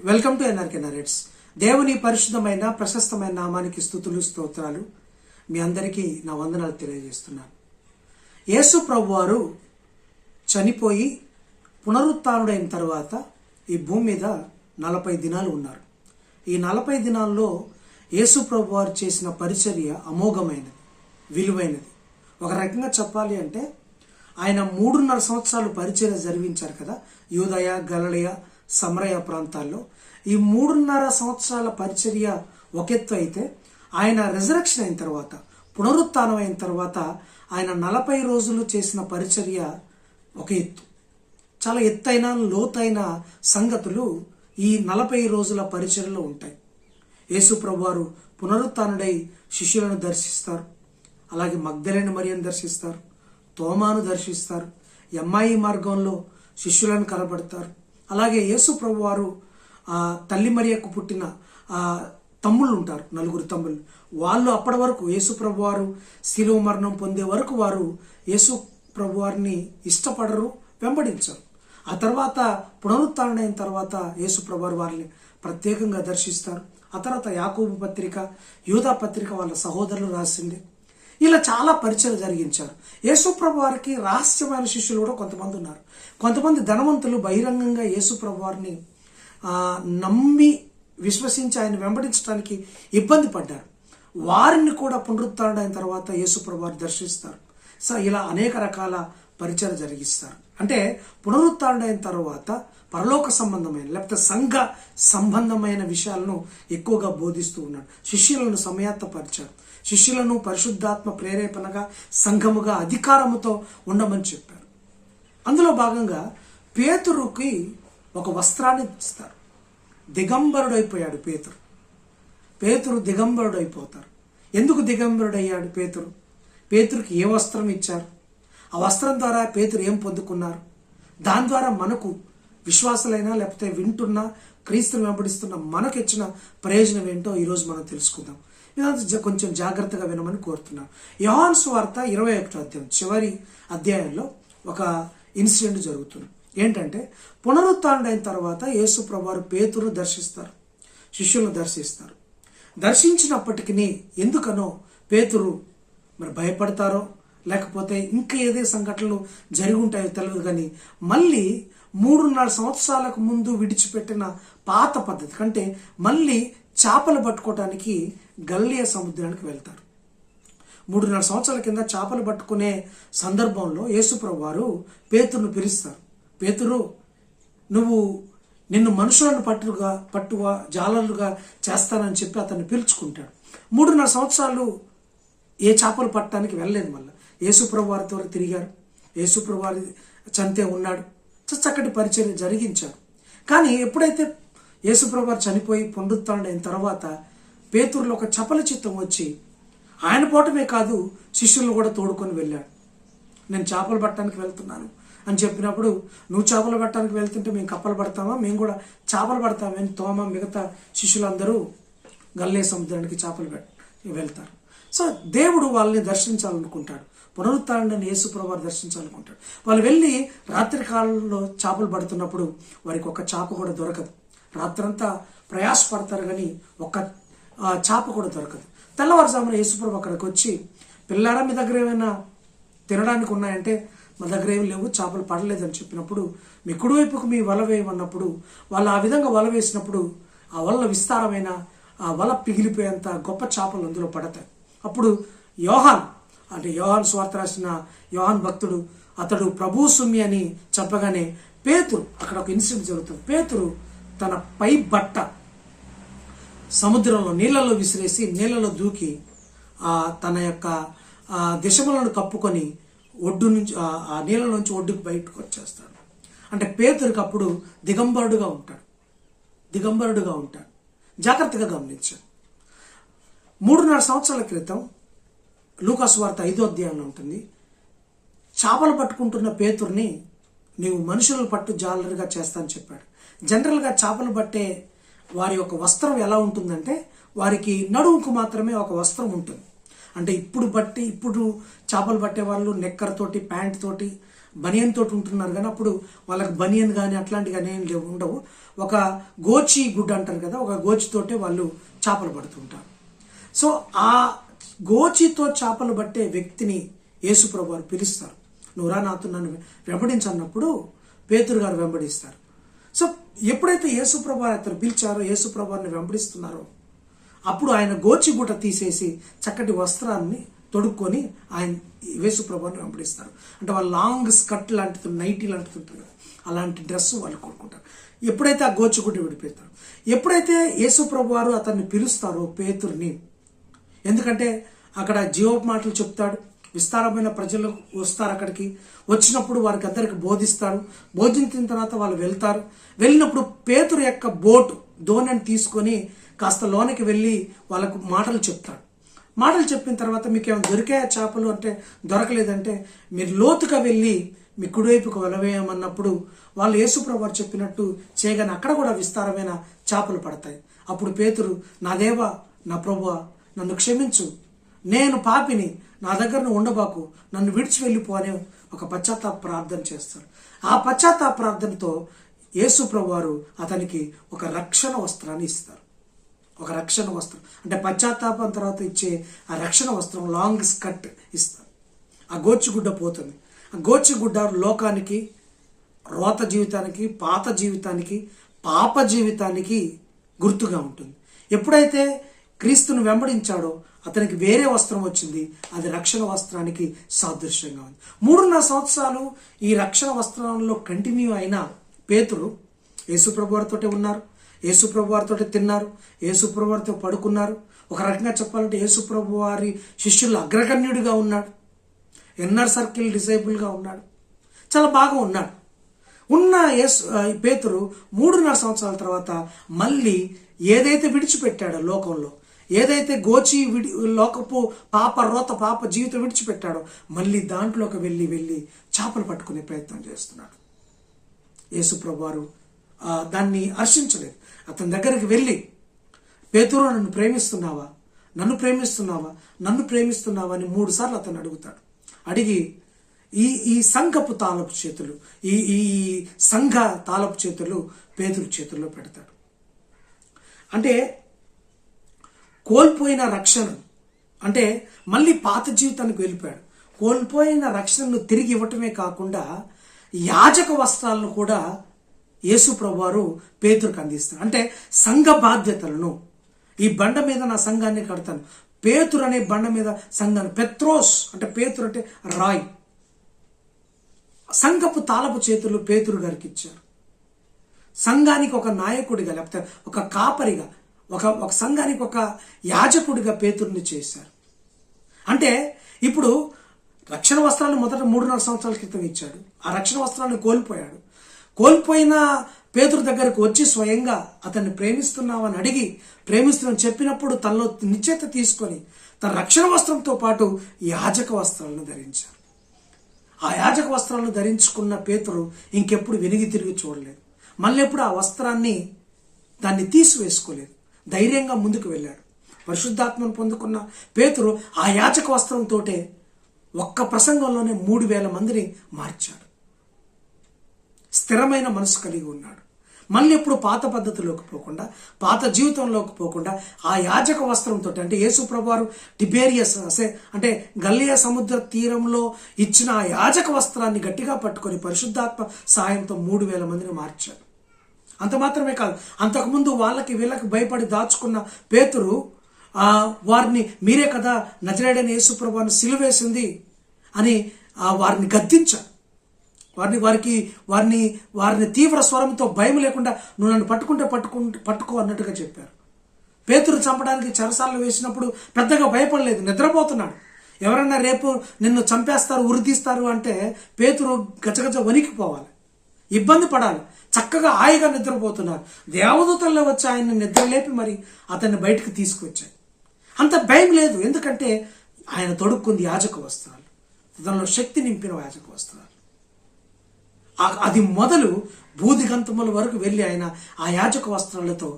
Welcome to NRK narrates. దేవుని పరిశుద్ధమైన ప్రశస్తమైన నామానికి స్తుతులు స్తోత్రాలు. మీ అందరికీ నా వందనాలు తెలియజేస్తున్నాను. యేసు ప్రభు వారు చనిపోయి పునరుత్థానుడైన తర్వాత ఈ భూమి మీద 40 దినాలు ఉన్నారు. ఈ 40 దినాల్లో యేసు ప్రభు వారు చేసిన పరిచర్య అమోఘమైనది, విలువైనది. ఒక రకంగా చెప్పాలి అంటే ఆయన 3.5 సంవత్సరాలు పరిచర్య జరిగించారు కదా, యూదయ, గలిలయ, సమరయ ప్రాంతాల్లో. ఈ 3.5 సంవత్సరాల పరిచర్య ఒక ఎత్తు అయితే, ఆయన రిజరక్షన్ అయిన తర్వాత, పునరుత్థానం అయిన తర్వాత ఆయన 40 రోజులు చేసిన పరిచర్య ఒక ఎత్తు. చాలా ఎత్తైన లోతైన సంగతులు ఈ 40 రోజుల పరిచర్యలో ఉంటాయి. యేసు ప్రభువారు పునరుత్థానుడై శిష్యులను దర్శిస్తారు, అలాగే మగ్దలేని మరియను దర్శిస్తారు, తోమాను దర్శిస్తారు, ఎమ్మాయి మార్గంలో శిష్యులను కనబడతారు. అలాగే యేసు ప్రభువారు తల్లి మరియకు పుట్టిన తమ్ముళ్ళు ఉంటారు, 4 తమ్ముళ్ళు. వాళ్ళు అప్పటి వరకు యేసు ప్రభువారు శిలువ మరణం పొందే వరకు వారు యేసు ప్రభువారిని ఇష్టపడరు, వెంబడించరు. ఆ తర్వాత పునరుత్థానం తర్వాత యేసు ప్రభువారు వారిని ప్రత్యేకంగా దర్శిస్తారు. ఆ తర్వాత యాకోబు పత్రిక, యూదా పత్రిక వాళ్ళ సహోదరులు రాసింది. ఇలా చాలా పరిచయం జరిగించారు. యేసు ప్రభు వారికి రహస్యమైన శిష్యులు కూడా కొంతమంది ఉన్నారు. కొంతమంది ధనవంతులు బహిరంగంగా యేసు ప్రభు వారిని నమ్మి విశ్వసించి ఆయన వెంబడించడానికి ఇబ్బంది పడ్డారు. వారిని కూడా పునరుత్థానం అయిన తర్వాత యేసు ప్రభు వారు దర్శిస్తారు. సో ఇలా అనేక రకాల పరిచయం జరిగిస్తారు. అంటే పునరుత్థానం అయిన తర్వాత పరలోక సంబంధమైన లేకపోతే సంఘ సంబంధమైన విషయాలను ఎక్కువగా బోధిస్తూ ఉన్నాడు. శిష్యులను సమయాత్తపరిచారు. శిష్యులను పరిశుద్ధాత్మ ప్రేరేపణగా, సంఘముగా, అధికారముతో ఉండమని చెప్పారు. అందులో భాగంగా పేతురుకి ఒక వస్త్రాన్ని ఇస్తారు. దిగంబరుడైపోయాడు పేతురు. పేతురు దిగంబరుడైపోతారు. ఎందుకు దిగంబరుడయ్యాడు పేతురు? పేతురుకి ఏ వస్త్రం ఇచ్చారు? ఆ వస్త్రం ద్వారా పేతురు ఏం పొందుకున్నారు? దాని ద్వారా మనకు విశ్వాసులైనా లేకపోతే వింటున్నా క్రీస్తుని వెంబడిస్తున్న మనకు ఇచ్చిన ప్రయోజనం ఏంటో ఈరోజు మనం తెలుసుకుందాం. ఇదంతా కొంచెం జాగ్రత్తగా వినమని కోరుతున్నాను. యోహాను సువార్త 21వ అధ్యాయం చివరి అధ్యాయంలో ఒక ఇన్సిడెంట్ జరుగుతుంది. ఏంటంటే పునరుత్థానం అయిన తర్వాత యేసు ప్రభువారు పేతురు దర్శిస్తారు, శిష్యులను దర్శిస్తారు. దర్శించినప్పటికీ ఎందుకనో పేతురు మరి భయపడతారో లేకపోతే ఇంకా ఏదే సంఘటనలు జరిగి ఉంటాయో తెలియదు, కానీ మళ్ళీ 3.5 సంవత్సరాలకు ముందు విడిచిపెట్టిన పాత పద్ధతి కంటే మళ్ళీ చేపలు పట్టుకోవటానికి గలిలయ సముద్రానికి వెళ్తారు. 3.5 సంవత్సరాల కింద చేపలు పట్టుకునే సందర్భంలో యేసు ప్రభువారు పేతురును పిలుస్తారు. పేతురు, నిన్ను మనుషులను పట్టుగా జాలరుగా చేస్తానని చెప్పి అతన్ని పిలుచుకుంటాడు. 3.5 సంవత్సరాలు ఏ చేపలు పట్టడానికి వెళ్ళలేదు. మళ్ళీ యేసు ప్రభువారితో తిరిగారు. యేసు ప్రభువారి చంతే ఉన్నాడు. చక్కటి పరిచయం జరిగించారు. కానీ ఎప్పుడైతే యేసు ప్రభువారు చనిపోయి పునరుత్థానం అయిన తర్వాత పేతురులో ఒక చపల చిత్తం వచ్చి ఆయన పోవటమే కాదు శిష్యులను కూడా తోడుకొని వెళ్ళాడు. నేను చేపలు పట్టడానికి వెళ్తున్నాను అని చెప్పినప్పుడు, నువ్వు చేపలు పట్టడానికి వెళ్తుంటే మేము కప్పలు పడతామా, మేము కూడా చేపలు పడతామని తోమ మిగతా శిష్యులందరూ గలిలయ సముద్రానికి చేపలు వెళ్తారు. సో దేవుడు వాళ్ళని దర్శించాలనుకుంటాడు. పునరుత్థానం యేసు ప్రభువారు దర్శించాలనుకుంటాడు. వాళ్ళు వెళ్ళి రాత్రి కాలంలో చేపలు పడుతున్నప్పుడు వారికి ఒక చేప కూడా దొరకదు. రాత్రంతా ప్రయాసపడతారు కానీ ఒక్క చేప కూడా దొరకదు. తెల్లవారుజామున యేసుప్రభు అక్కడికి వచ్చి, పిల్లారా మీ దగ్గర ఏమైనా తినడానికి ఉన్నాయంటే మా దగ్గర ఏమి లేవు, చేపలు పడలేదని చెప్పినప్పుడు, మీ కుడివైపుకు మీ వల వేయమన్నప్పుడు వాళ్ళు ఆ విధంగా వల వేసినప్పుడు ఆ వల విస్తారమైన ఆ వల పిగిలిపోయేంత గొప్ప చేపలు అందులో పడతాయి. అప్పుడు యోహాన్ సువార్త రాసిన యోహాన్ భక్తుడు, అతడు ప్రభు సుమ్మి అని చెప్పగానే పేతురు, అక్కడ ఒక ఇన్సిడెంట్ జరుగుతుంది. పేతురు తన పై బట్ట సముద్రంలో నీళ్లలో విసిరేసి నీళ్లలో దూకి తన యొక్క దిశములను కప్పుకొని ఒడ్డు నుంచి ఆ నీళ్ళ నుంచి ఒడ్డుకు బయటకు వచ్చేస్తాడు. అంటే పేతురికి అప్పుడు దిగంబరుడుగా ఉంటాడు. జాగ్రత్తగా గమనించాడు. 3.5 సంవత్సరాల క్రితం లూకాసు వార్త 5వ అధ్యాయంలో ఉంటుంది. చేపలు పట్టుకుంటున్న పేతుర్ని నీవు మనుషులను పట్టు జాలరుగా చేస్తానని చెప్పాడు. జనరల్గా చేపలు పట్టే వారి యొక్క వస్త్రం ఎలా ఉంటుందంటే, వారికి నడుముకు మాత్రమే ఒక వస్త్రం ఉంటుంది. అంటే ఇప్పుడు చేపలు పట్టే వాళ్ళు నెక్కర్ తోటి, ప్యాంట్ తోటి, బనియన్ తోటి ఉంటున్నారు, కానీ అప్పుడు వాళ్ళకి బనియన్ కానీ అట్లాంటి కానీ ఏం ఉండవు. ఒక గోచి గుడ్డ అంటారు కదా, ఒక గోచితోటే వాళ్ళు చేపలు పడుతుంటారు. సో ఆ గోచితో చేపలు పట్టే వ్యక్తిని యేసుప్రభు వారు పిలుస్తారు. నువ్వురా నాతో నన్ను వెంబడించన్నప్పుడు పేతురు గారు వెంబడిస్తారు. సో ఎప్పుడైతే యేసుప్రభు వారు అతను పిలిచారో, యేసుప్రభు వారిని వెంబడిస్తున్నారో, అప్పుడు ఆయన గోచి గుడ్డ తీసేసి చక్కటి వస్త్రాన్ని తొడుక్కొని ఆయన యేసుప్రభుని వెంబడిస్తారు. అంటే వాళ్ళు లాంగ్ స్కర్ట్ లాంటిది, నైటీ లాంటిది ఉంటుంది కదా, అలాంటి డ్రెస్ వాళ్ళు కొనుక్కుంటారు. ఎప్పుడైతే ఆ గోచిగుడ్డ విడిపెడతారు, ఎప్పుడైతే యేసుప్రభు వారు అతన్ని పిలుస్తారో పేతుర్ని, ఎందుకంటే అక్కడ జీవోపమాటలు చెప్తాడు, విస్తారమైన ప్రజలు వస్తారు అక్కడికి. వచ్చినప్పుడు వారికి అందరికి బోధిస్తాడు. బోధించిన తర్వాత వాళ్ళు వెళ్తారు. వెళ్ళినప్పుడు పేతురు యొక్క బోటు దోణిని తీసుకొని కాస్త లోనికి వెళ్ళి వాళ్ళకు మాటలు చెప్తాడు. మాటలు చెప్పిన తర్వాత మీకు ఏమైనా దొరికాయా చేపలు అంటే దొరకలేదంటే మీరు లోతుగా వెళ్ళి మీ కుడివైపుకు వెలవేయమన్నప్పుడు వాళ్ళు యేసుప్రభు వారు చెప్పినట్టు చేయగానే అక్కడ కూడా విస్తారమైన చేపలు పడతాయి. అప్పుడు పేతురు, నా దేవా, నా ప్రభువా, నన్ను క్షమించు, నేను పాపిని, నా దగ్గర నువ్వు ఉండబాకు, నన్ను విడిచి వెళ్ళిపో అనే ఒక పశ్చాత్తాప ప్రార్థన చేస్తాడు. ఆ పశ్చాత్తాప ప్రార్థనతో యేసుప్రభు వారు అతనికి ఒక రక్షణ వస్త్రాన్ని ఇస్తారు. ఒక రక్షణ వస్త్రం అంటే పశ్చాత్తాపం తర్వాత ఇచ్చే ఆ రక్షణ వస్త్రం లాంగ్ స్కర్ట్ ఇస్తారు. ఆ గోచిగుడ్డ పోతుంది. ఆ గోచిగుడ్డ లోకానికి, రోత జీవితానికి, పాత జీవితానికి, పాప జీవితానికి గుర్తుగా ఉంటుంది. ఎప్పుడైతే క్రీస్తును వెంబడించాడో అతనికి వేరే వస్త్రం వచ్చింది, అది రక్షణ వస్త్రానికి సాదృశ్యంగా ఉంది. 3.5 సంవత్సరాలు ఈ రక్షణ వస్త్రంలో కంటిన్యూ అయిన పేతురు యేసుప్రభు వారితోటే ఉన్నారు, యేసుప్రభు వారితో తిన్నారు, యేసుప్రభు వారితో పడుకున్నారు. ఒక రకంగా చెప్పాలంటే యేసుప్రభు వారి శిష్యుల్లో అగ్రగణ్యుడిగా ఉన్నాడు, ఇన్నర్ సర్కిల్ డిసైబుల్గా ఉన్నాడు, చాలా బాగా ఉన్నాడు. ఉన్న పేతురు 3.5 సంవత్సరాల తర్వాత మళ్ళీ ఏదైతే విడిచిపెట్టాడో లోకంలో, ఏదైతే లోకపు పాప జీవితం విడిచిపెట్టాడో మళ్ళీ దాంట్లోకి వెళ్ళి చేపలు పట్టుకునే ప్రయత్నం చేస్తున్నాడు. యేసుప్రభు వారు దాన్ని హర్షించలేదు. అతని దగ్గరికి వెళ్ళి, పేతురు, నన్ను ప్రేమిస్తున్నావా, నన్ను ప్రేమిస్తున్నావా, నన్ను ప్రేమిస్తున్నావా అని 3 సార్లు అతను అడుగుతాడు. అడిగి ఈ సంఘపు తాళపు చేతులు, ఈ సంఘ తాళపు చేతులు పేతురు చేతుల్లో పెడతాడు. అంటే కోల్పోయిన రక్షణ, అంటే మళ్ళీ పాత జీవితానికి వెళ్ళిపోయాడు. కోల్పోయిన రక్షణను తిరిగి ఇవ్వటమే కాకుండా యాజక వస్త్రాలను కూడా యేసుప్రభు వారు పేతురుకు అందిస్తారు. అంటే సంఘ బాధ్యతలను, ఈ బండ మీద నా సంఘాన్ని కడతాను, పేతురు అనే బండ మీద సంఘాన్ని, పెత్రోస్ అంటే పేతురు అంటే రాయ్, సంఘపు తాళపు చేతులు పేతురు గారికి ఇచ్చారు. సంఘానికి ఒక నాయకుడిగా, లేకపోతే ఒక కాపరిగా, ఒక సంఘానికి ఒక యాజకుడిగా పేతురుని చేశారు. అంటే ఇప్పుడు రక్షణ వస్త్రాలను మొదట 3.5 సంవత్సరాల క్రితం ఇచ్చాడు. ఆ రక్షణ వస్త్రాలను కోల్పోయాడు. కోల్పోయిన పేతురు దగ్గరకు వచ్చి స్వయంగా అతన్ని ప్రేమిస్తున్నావని అడిగి, ప్రేమిస్తున్నాను చెప్పినప్పుడు తనలో నిశ్చయత తీసుకొని తన రక్షణ వస్త్రంతో పాటు యాజక వస్త్రాలను ధరించారు. ఆ యాజక వస్త్రాలను ధరించుకున్న పేతురు ఇంకెప్పుడు వెనిగి తిరిగి చూడలేదు. మళ్ళీ ఎప్పుడు ఆ వస్త్రాన్ని దాన్ని తీసివేసుకోలేదు. ధైర్యంగా ముందుకు వెళ్ళాడు. పరిశుద్ధాత్మను పొందుకున్న పేతురు ఆ యాజక వస్త్రంతోటే ఒక్క ప్రసంగంలోనే 3,000 మందిని మార్చాడు. స్థిరమైన మనసు కలిగి ఉన్నాడు. మళ్ళీ ఎప్పుడు పాత పద్ధతిలోకి పోకుండా, పాత జీవితంలోకి పోకుండా ఆ యాజక వస్త్రంతో, అంటే యేసుప్రభు వారు టిబేరియస్ అంటే గల్లియా సముద్ర తీరంలో ఇచ్చిన ఆ యాజక వస్త్రాన్ని గట్టిగా పట్టుకొని పరిశుద్ధాత్మ సాయంతో 3,000 మందిని మార్చాడు. అంత మాత్రమే కాదు, అంతకుముందు వీళ్ళకి భయపడి దాచుకున్న పేతురు వారిని, మీరే కదా నజరేయుడైన యేసుప్రభువుని సిలువేసింది అని వారిని గద్దించాడు. వారిని తీవ్ర స్వరంతో భయం లేకుండా, నువ్వు నన్ను పట్టుకో అన్నట్టుగా చెప్పారు. పేతురు చంపడానికి చెరసాలలో వేసినప్పుడు పెద్దగా భయపడలేదు, నిద్రపోతున్నాడు. ఎవరన్నా రేపు నిన్ను చంపేస్తారు, ఉరితీస్తారు అంటే పేతురు గజగజ వణికిపోవాలి, ఇబ్బంది పడాలి. చక్కగా హాయిగా నిద్రపోతున్నారు. దేవదూతల్లో వచ్చి ఆయన్ని నిద్రలేపి మరి అతన్ని బయటకు తీసుకువచ్చాయి. అంత భయం లేదు, ఎందుకంటే ఆయన తొడుక్కుంది యాజక వస్త్రాలు, దానిలో శక్తి నింపిన యాజక వస్త్రాలు. అది మొదలు బూదిగంతముల వరకు వెళ్ళి ఆయన ఆ యాజక వస్త్రాలతో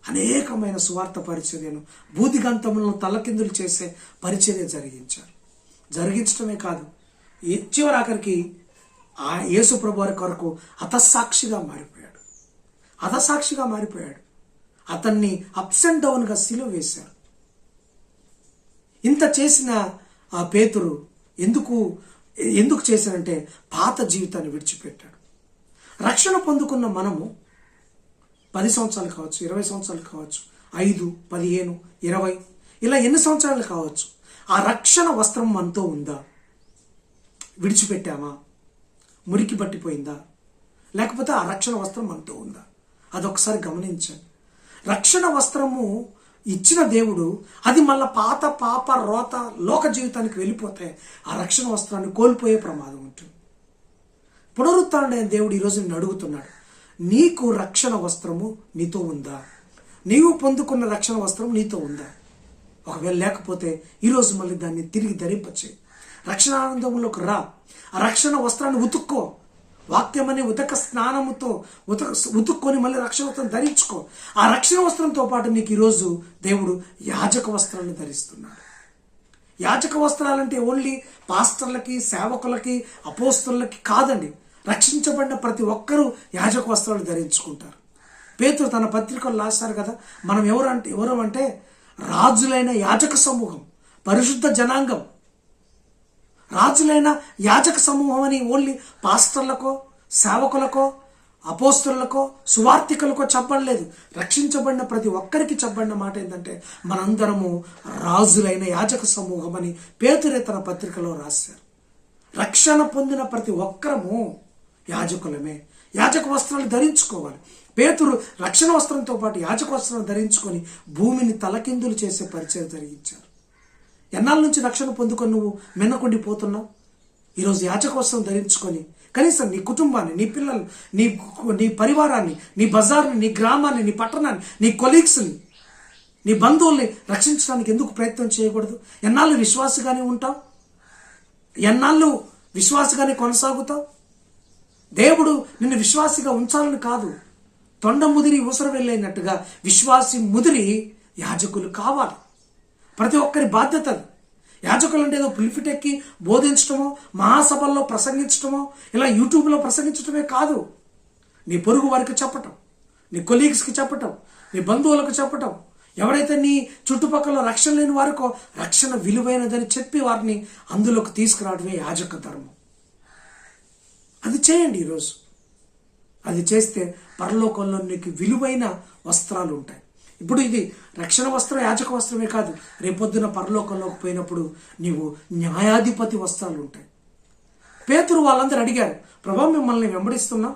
అనేకమైన సువార్త పరిచర్యను, బూదిగంతములను తలకిందులు చేసే పరిచర్య జరిగించడమే కాదు, చివరాఖరికి ఆ యేసు ప్రభు వారి కొరకు హతసాక్షిగా మారిపోయాడు. అతన్ని అప్స్ అండ్ డౌన్గా సిలువ వేశారు. ఇంత చేసిన ఆ పేతురు ఎందుకు చేశారంటే పాత జీవితాన్ని విడిచిపెట్టాడు. రక్షణ పొందుకున్న మనము 10 సంవత్సరాలు కావచ్చు, 20 సంవత్సరాలు కావచ్చు, 5, 15, 20 ఇలా ఎన్ని సంవత్సరాలు కావచ్చు. ఆ రక్షణ వస్త్రం మనతో ఉందా? విడిచిపెట్టామా? మురికి పట్టిపోయిందా? లేకపోతే ఆ రక్షణ వస్త్రం మనతో ఉందా? అదొకసారి గమనించండి. రక్షణ వస్త్రము ఇచ్చిన దేవుడు అది మళ్ళా పాత పాప రోత లోక జీవితానికి వెళ్ళిపోతే ఆ రక్షణ వస్త్రాన్ని కోల్పోయే ప్రమాదం ఉంటుంది. పునరుత్థానుడైన దేవుడు ఈరోజు నిన్ను అడుగుతున్నాడు, నీకు రక్షణ వస్త్రము నీతో ఉందా? నీవు పొందుకున్న రక్షణ వస్త్రం నీతో ఉందా? ఒకవేళ లేకపోతే ఈరోజు మళ్ళీ దాన్ని తిరిగి ధరింపచేయి. రక్షణ ఆనందంలోకి రా. ఆ రక్షణ వస్త్రాన్ని ఉతుక్కో. వాక్యం అనే ఉతక స్నానముతో ఉతుక్కొని మళ్ళీ రక్షణ వస్త్రం ధరించుకో. ఆ రక్షణ వస్త్రంతో పాటు నీకు ఈరోజు దేవుడు యాజక వస్త్రాన్ని ధరిస్తున్నాడు. యాజక వస్త్రాలంటే ఓన్లీ పాస్టర్లకి, సేవకులకి, అపోస్తలులకి కాదండి. రక్షించబడిన ప్రతి ఒక్కరూ యాజక వస్త్రాలు ధరించుకుంటారు. పేతురు తన పత్రికలు రాశారు కదా, మనం ఎవరు అంటే రాజులైన యాజక సమూహం, పరిశుద్ధ జనాంగం. రాజులైన యాజక సమూహం అని ఓన్లీ పాస్టర్లకో, సేవకులకో, అపోస్తలులకో, సువార్థికులకో చెప్పలేదు. రక్షించబడిన ప్రతి ఒక్కరికి చెప్పబడిన మాట ఏంటంటే మనందరము రాజులైన యాజక సమూహం అని పేతురే తన పత్రికలో రాశారు. రక్షణ పొందిన ప్రతి ఒక్కరము యాజకులమే. యాజక వస్త్రాలు ధరించుకోవాలి. పేతురు రక్షణ వస్త్రంతో పాటు యాజక వస్త్రాలు ధరించుకొని భూమిని తలకిందులు చేసే పరిచయం జరిగించారు. ఎన్నాళ్ళ నుంచి రక్షణ పొందుకొని నువ్వు మిన్నకుండిపోతున్నావు? ఈరోజు యాజక వస్త్రం ధరించుకొని కనీసం నీ కుటుంబాన్ని, నీ పిల్లలు, నీ పరివారాన్ని, నీ బజార్ని, నీ గ్రామాన్ని, నీ పట్టణాన్ని, నీ కొలీగ్స్ని, నీ బంధువుల్ని రక్షించడానికి ఎందుకు ప్రయత్నం చేయకూడదు? ఎన్నాళ్ళు విశ్వాసగానే ఉంటావు? ఎన్నాళ్ళు విశ్వాసగానే కొనసాగుతావు? దేవుడు నిన్ను విశ్వాసిగా ఉంచాలని కాదు, తొండ ముదిరి ఊసర వెళ్ళైనట్టుగా విశ్వాసి ముదిరి యాజకులు కావాలి. ప్రతి ఒక్కరి బాధ్యతలు. యాజకులు అంటే ఏదో పులిఫిట్ ఎక్కి బోధించటమో, మహాసభల్లో ప్రసంగించటమో, ఇలా యూట్యూబ్లో ప్రసంగించటమే కాదు. నీ పొరుగు వారికి చెప్పటం, నీ కొలీగ్స్కి చెప్పటం, నీ బంధువులకు చెప్పటం, ఎవరైతే నీ చుట్టుపక్కల రక్షణ లేని వారికో రక్షణ విలువైనదని చెప్పి వారిని అందులోకి తీసుకురావడమే యాజక ధర్మం. అది చేయండి ఈరోజు. అది చేస్తే పరలోకంలో నీకు విలువైన వస్త్రాలు ఉంటాయి. ఇప్పుడు ఇది రక్షణ వస్త్రం యాజక వస్త్రమే కాదు, రేపొద్దున పరలోకంలోకి పోయినప్పుడు నీవు న్యాయాధిపతి వస్త్రాలు ఉంటాయి. పేతురు వాళ్ళందరూ అడిగారు, ప్రభా మిమ్మల్ని వెంబడిస్తున్నాం,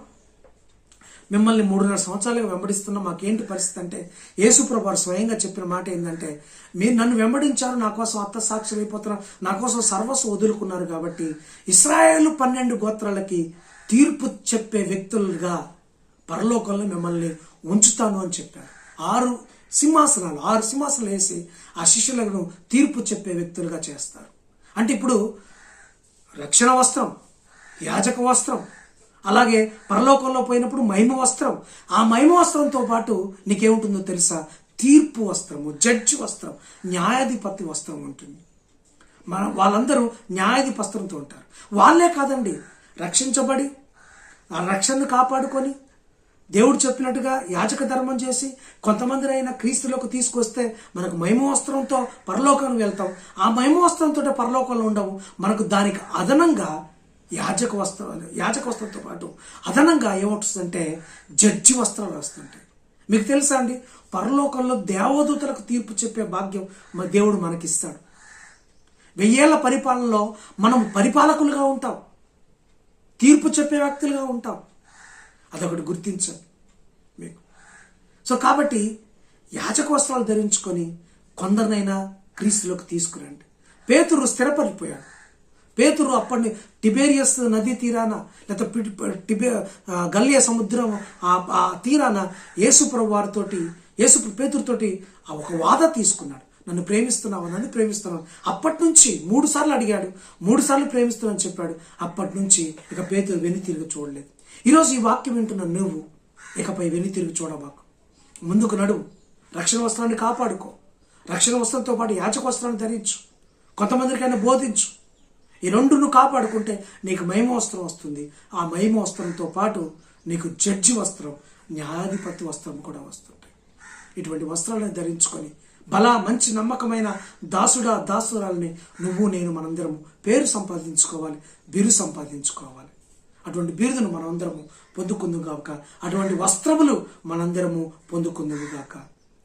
మిమ్మల్ని 3.5 సంవత్సరాలుగా వెంబడిస్తున్నాం, మాకేంటి పరిస్థితి అంటే యేసు ప్రభువు స్వయంగా చెప్పిన మాట ఏంటంటే, మీరు నన్ను వెంబడించారు, నా కోసం హతసాక్షులు అయిపోతున్నారు, నా కోసం సర్వస్వం వదులుకున్నారు కాబట్టి ఇశ్రాయేలు 12 గోత్రాలకి తీర్పు చెప్పే వ్యక్తులుగా పరలోకంలో మిమ్మల్ని ఉంచుతాను అని చెప్పారు. 6 సింహాసనాలు వేసి ఆ శిష్యులను తీర్పు చెప్పే వ్యక్తులుగా చేస్తారు. అంటే ఇప్పుడు రక్షణ వస్త్రం, యాజక వస్త్రం, అలాగే పరలోకంలో పోయినప్పుడు మహిమ వస్త్రం. ఆ మహిమ వస్త్రంతో పాటు నీకేముంటుందో తెలుసా? తీర్పు వస్త్రము, జడ్జి వస్త్రం, న్యాయాధిపతి వస్త్రం ఉంటుంది. వాళ్ళందరూ న్యాయాధిపతి వస్త్రంతో ఉంటారు. వాళ్ళే కాదండి, రక్షించబడి ఆ రక్షణను కాపాడుకొని దేవుడు చెప్పినట్టుగా యాజక ధర్మం చేసి కొంతమందినైనా క్రీస్తులోకి తీసుకొస్తే మనకు మహిమ వస్త్రంతో పరలోకానికి వెళ్తాం. ఆ మహిమ వస్త్రంతో పరలోకంలో ఉండవు. మనకు దానికి అదనంగా యాజక వస్త్రంతో పాటు అదనంగా ఏమవుతుందంటే జడ్జి వస్త్రాలు వస్తుంటాయి. మీకు తెలుసా అండి, పరలోకంలో దేవదూతలకు తీర్పు చెప్పే భాగ్యం దేవుడు మనకిస్తాడు. 1000 ఏళ్ల పరిపాలనలో మనం పరిపాలకులుగా ఉంటాం, తీర్పు చెప్పే వ్యక్తులుగా ఉంటాం. అదొకటి గుర్తించండి మీకు. సో కాబట్టి యాజక వస్త్రాలు ధరించుకొని కొందరినైనా క్రీస్తులోకి తీసుకురండి. పేతురు స్థిరపడిపోయాడు. పేతురు అప్పటి టిబేరియస్ నది తీరాన లేకపోతే గల్లియా సముద్రం ఆ తీరాన యేసుప్రభు వారితోటి పేతురుతోటి ఒక వాద తీసుకున్నాడు. నన్ను ప్రేమిస్తున్నావు. అప్పటి నుంచి 3 సార్లు అడిగాడు, 3 సార్లు ప్రేమిస్తున్నాను చెప్పాడు. అప్పటి నుంచి ఇక పేతురు వెను తిరిగి చూడలేదు. ఈరోజు ఈ వాక్యం వింటున్న నువ్వు ఇకపై వెను తిరిగి చూడబాకు, ముందుకు నడువు. రక్షణ వస్త్రాన్ని కాపాడుకో. రక్షణ వస్త్రంతో పాటు యాజక వస్త్రాన్ని ధరించు. కొంతమందికైనా బోధించు. ఈ రెండును కాపాడుకుంటే నీకు మహిమ వస్త్రం వస్తుంది. ఆ మహిమ వస్త్రంతో పాటు నీకు జడ్జి వస్త్రం, న్యాయాధిపతి వస్త్రం కూడా వస్తుంటాయి. ఇటువంటి వస్త్రాలను ధరించుకొని బలా మంచి నమ్మకమైన దాసుడా దాసురాలని నువ్వు నేను మనందరము పేరు సంపాదించుకోవాలి, బిరుదు సంపాదించుకోవాలి. అటువంటి బిరుదును మనందరము పొందుకుందుము గాక. అటువంటి వస్త్రములు మనందరము పొందుకుందుము గాక.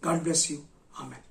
God bless you. ఆమెన్.